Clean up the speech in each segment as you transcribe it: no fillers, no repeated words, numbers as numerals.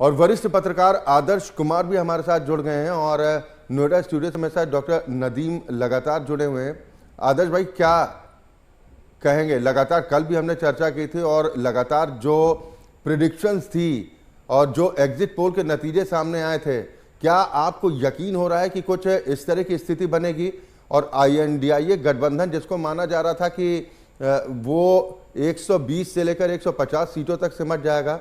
और वरिष्ठ पत्रकार आदर्श कुमार भी हमारे साथ जुड़ गए हैं और नोएडा स्टूडियो से मेरे साथ डॉक्टर नदीम लगातार जुड़े हुए हैं। आदर्श भाई, क्या कहेंगे? लगातार कल भी हमने चर्चा की थी और लगातार जो प्रिडिक्शंस थी और जो एग्जिट पोल के नतीजे सामने आए थे, क्या आपको यकीन हो रहा है कि कुछ इस तरह की स्थिति बनेगी और INDIA गठबंधन, जिसको माना जा रहा था कि वो 120 से लेकर 150 सीटों तक सिमट जाएगा,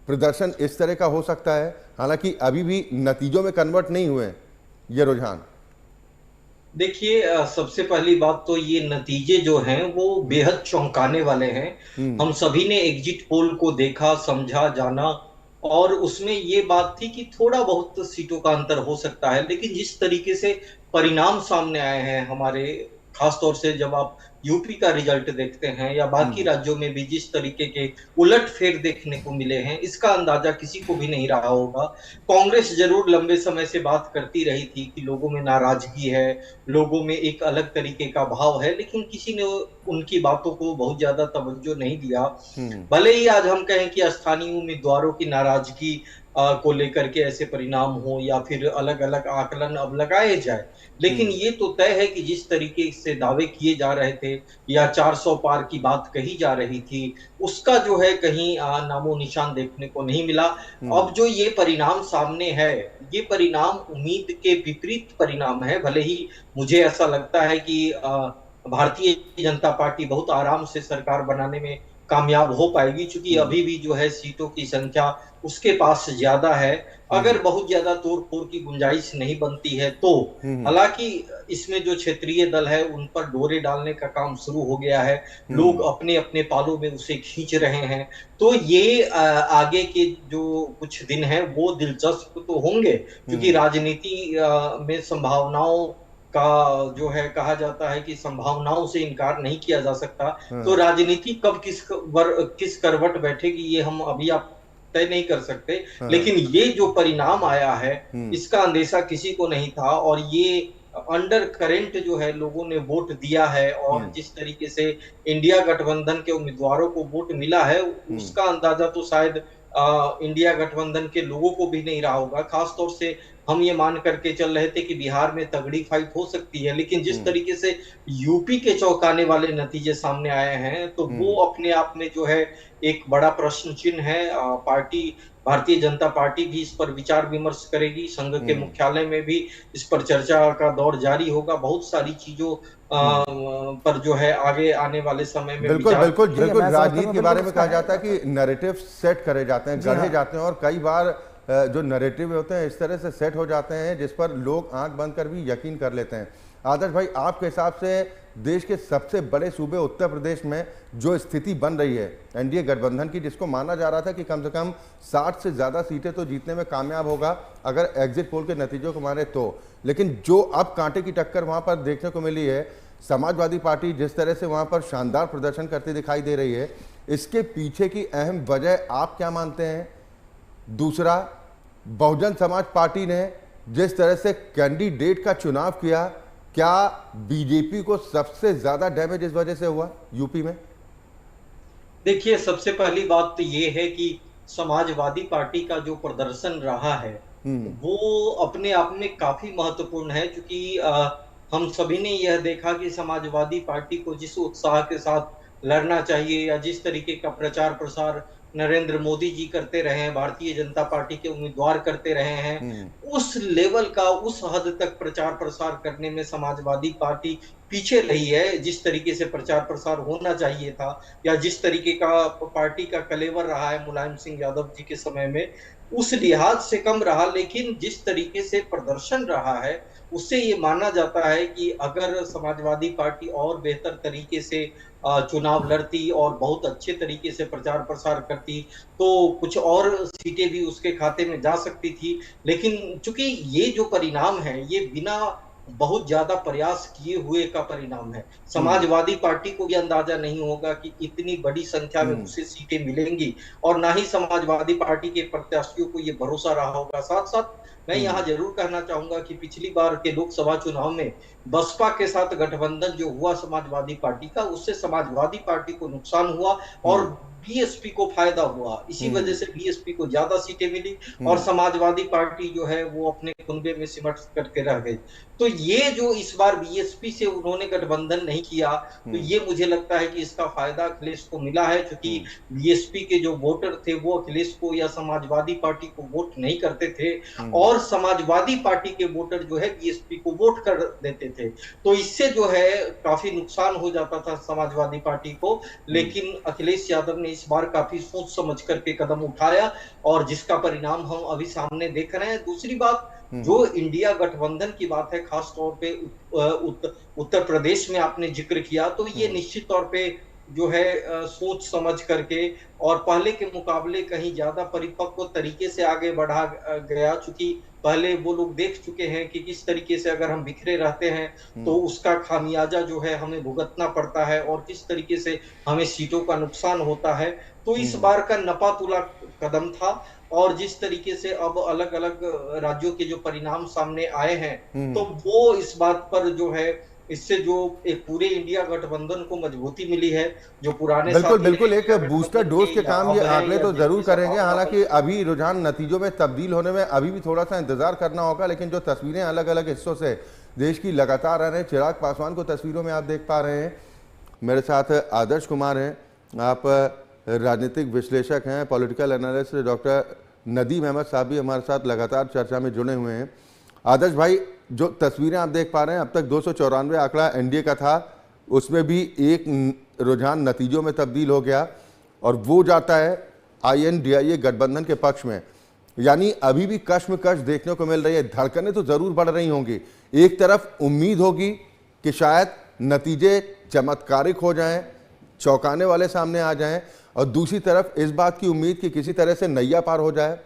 प्रदर्शन इस तरह का हो सकता है? हालांकि अभी भी नतीजों में कन्वर्ट नहीं हुए ये रुझान। देखिए, सबसे पहली बात तो ये नतीजे जो हैं वो बेहद चौंकाने वाले हैं। हम्म। हम सभी ने एग्जिट पोल को देखा, समझा, जाना, और उसमें ये बात थी कि थोड़ा बहुत सीटों का अंतर हो सकता है, लेकिन जिस तरीके से परिणाम सामने आए हैं हमारे, खासतौर से जब आप यूपी का रिजल्ट देखते हैं या बाकी हम्म। राज्यों में भी जिस तरीके के उलटफेर देखने को मिले हैं, इसका अंदाजा किसी को भी नहीं रहा होगा। कांग्रेस जरूर लंबे समय से बात करती रही थी कि लोगों में नाराजगी है, लोगों में एक अलग तरीके का भाव है, लेकिन किसी ने उनकी बातों को बहुत ज्यादा तवज्जो नहीं दिया। हम्म। भले ही आज हम कहें कि स्थानीय उम्मीदवारों की नाराजगी को लेकर के ऐसे परिणाम हो या फिर अलग अलग आकलन अब लगाए जाए, लेकिन हम्म। ये तो तय है कि जिस तरीके से दावे किए जा रहे थे या 400 पार की बात कही जा रही थी, उसका जो है कहीं नामो निशान देखने को नहीं मिला। हम्म। अब जो ये परिणाम सामने है, ये परिणाम उम्मीद के विपरीत परिणाम है। भले ही मुझे ऐसा लगता है कि भारतीय जनता पार्टी बहुत आराम से सरकार बनाने में कामयाब हो पाएगी, क्योंकि हम्म। अभी भी जो है सीटों की संख्या उसके पास ज्यादा है। हम्म। अगर बहुत ज्यादा तोड़ फोड़ की गुंजाइश नहीं बनती है तो, हम्म। हालांकि इसमें जो क्षेत्रीय दल है उन पर डोरे डालने का काम शुरू हो गया है, लोग हम्म। अपने अपने पालों में उसे खींच रहे हैं। तो ये आगे के जो कुछ दिन हैं वो दिलचस्प तो होंगे, क्योंकि हम्म। राजनीति में संभावनाओं का जो है, कहा जाता है कि संभावनाओं से इनकार नहीं किया जा सकता। तो हाँ। राजनीति कब किस करवट बैठेगी ये हम अभी आप तय नहीं कर सकते, हाँ। लेकिन ये जो परिणाम आया है हम्म। इसका अंदेशा किसी को नहीं था। और ये अंडर करेंट जो है, लोगों ने वोट दिया है और हम्म। जिस तरीके से इंडिया गठबंधन के उम्मीदवारों को वोट मिला है, हम्म। उसका अंदाजा तो शायद इंडिया गठबंधन के लोगों को भी नहीं रहा होगा। खासतौर से हम ये मान करके चल रहे थे कि बिहार में तगड़ी फाइट हो सकती है, लेकिन जिस हम्म। तरीके से यूपी के चौंकाने वाले नतीजे सामने आए हैं, तो वो हम्म। अपने आप में जो है एक बड़ा प्रश्न चिन्ह है। पार्टी, भारतीय जनता पार्टी भी इस पर विचार विमर्श करेगी, संघ के हम्म। मुख्यालय में भी इस पर चर्चा का दौर जारी होगा। बहुत सारी चीजों हम्म। पर जो है आगे आने वाले समय में बिल्कुल विचार। बिल्कुल ठीक है, बिल्कुल। मैं समझता हूँ, राजनीति मैं के बिल्कुल बारे में उसका कहा है। जाता है कि नैरेटिव सेट करे जाते हैं, जी गढ़े हाँ। जाते हैं, और कई बार जो नैरेटिव होते हैं इस तरह से सेट हो जाते हैं जिस पर लोग आंख बंद कर भी यकीन कर लेते हैं। आदर्श भाई, आपके हिसाब से देश के सबसे बड़े सूबे उत्तर प्रदेश में जो स्थिति बन रही है एनडीए गठबंधन की, जिसको माना जा रहा था कि कम से कम 60 से ज़्यादा सीटें तो जीतने में कामयाब होगा अगर एग्जिट पोल के नतीजों को माने तो, लेकिन जो अब कांटे की टक्कर वहाँ पर देखने को मिली है, समाजवादी पार्टी जिस तरह से वहाँ पर शानदार प्रदर्शन करती दिखाई दे रही है, इसके पीछे की अहम वजह आप क्या मानते हैं? दूसरा, बहुजन समाज पार्टी ने जिस तरह से कैंडिडेट का चुनाव किया, क्या बीजेपी को सबसे ज्यादा डैमेज इस वजह से हुआ यूपी में? देखिए, सबसे पहली बात तो ये है कि समाजवादी पार्टी का जो प्रदर्शन रहा है हम्म। वो अपने आप में काफी महत्वपूर्ण है, क्योंकि हम सभी ने यह देखा कि समाजवादी पार्टी को जिस उत्साह के साथ लड़ना चाहिए या जिस तरीके का प्रचार प्रसार नरेंद्र मोदी जी करते रहे हैं, भारतीय जनता पार्टी के उम्मीदवार करते रहे हैं, हम्म। उस लेवल का, उस हद तक प्रचार प्रसार करने में समाजवादी पार्टी पीछे रही है। जिस तरीके से प्रचार प्रसार होना चाहिए था या जिस तरीके का पार्टी का कलेवर रहा है मुलायम सिंह यादव जी के समय में, उस लिहाज से कम रहा। लेकिन जिस तरीके से प्रदर्शन रहा है उससे ये माना जाता है कि अगर समाजवादी पार्टी और बेहतर तरीके से चुनाव लड़ती और बहुत अच्छे तरीके से प्रचार प्रसार करती तो कुछ और सीटें भी उसके खाते में जा सकती थी। लेकिन चूंकि ये जो परिणाम है ये बिना बहुत ज्यादा प्रयास किए हुए का परिणाम है। हम्म। समाजवादी पार्टी को भी अंदाजा नहीं होगा कि इतनी बड़ी संख्या में हम्म। उसे सीटें मिलेंगी, और ना ही समाजवादी पार्टी के प्रत्याशियों को ये भरोसा रहा होगा। साथ साथ मैं यहाँ हम्म। जरूर कहना चाहूंगा कि पिछली बार के लोकसभा चुनाव में बसपा के साथ गठबंधन जो हुआ समाजवादी पार्टी का, उससे समाजवादी पार्टी को नुकसान हुआ। और हम्म। बीएसपी को फायदा हुआ, इसी वजह से बीएसपी को ज्यादा सीटें मिली और समाजवादी पार्टी जो है वो अपने कुनबे में सिमट करके रह गई। तो ये जो इस बार बीएसपी से उन्होंने गठबंधन नहीं किया, तो ये मुझे लगता है कि इसका फायदा अखिलेश को मिला है, क्योंकि बीएसपी के जो वोटर थे वो अखिलेश को या समाजवादी पार्टी को वोट नहीं करते थे और समाजवादी पार्टी के वोटर जो है बीएसपी को वोट कर देते थे। तो इससे जो है काफी नुकसान हो जाता था समाजवादी पार्टी को, लेकिन अखिलेश यादव ने इस बार काफी सोच समझ करके कदम उठाया और जिसका परिणाम हम अभी सामने देख रहे हैं। दूसरी बात, जो इंडिया गठबंधन की बात है, खास तौर पे उत्तर प्रदेश में आपने जिक्र किया, तो ये निश्चित तौर पे जो है सोच समझ करके और पहले के मुकाबले कहीं ज्यादा परिपक्व तरीके से आगे बढ़ा गया, चूंकि पहले वो लोग देख चुके हैं कि किस तरीके से अगर हम बिखरे रहते हैं तो उसका खामियाजा जो है हमें भुगतना पड़ता है और किस तरीके से हमें सीटों का नुकसान होता है। तो इस बार का नपातुला कदम था और जिस तरीके से अब अलग अलग राज्यों के जो परिणाम सामने आए हैं, तो वो इस बात पर जो है, इससे जो एक पूरे इंडिया गठबंधन को मजबूती मिली है, जो पुराने बिल्कुल बिल्कुल एक बूस्टर डोज के काम ये आंकड़े तो जरूर करेंगे। हालांकि अभी रुझान नतीजों में तब्दील होने में अभी भी थोड़ा सा इंतजार करना होगा, लेकिन जो तस्वीरें अलग अलग हिस्सों से देश की लगातार आ रहे हैं, चिराग पासवान को तस्वीरों में आप देख पा रहे हैं, मेरे साथ आदर्श कुमार हैं, आप राजनीतिक विश्लेषक हैं, political analyst doctor Nadeem Ahmed साहब भी हमारे साथ लगातार चर्चा में जुड़े हुए हैं। आदर्श भाई, जो तस्वीरें आप देख पा रहे हैं, अब तक 294 आंकड़ा एनडीए का था, उसमें भी एक रुझान नतीजों में तब्दील हो गया और वो जाता है INDIA गठबंधन के पक्ष में। यानी अभी भी कश्मकश देखने को मिल रही है, धड़कनें तो जरूर बढ़ रही होंगी। एक तरफ उम्मीद होगी कि शायद नतीजे चमत्कारिक हो जाएं, चौंकाने वाले सामने आ जाएं, और दूसरी तरफ इस बात की उम्मीद कि किसी तरह से नैया पार हो जाए।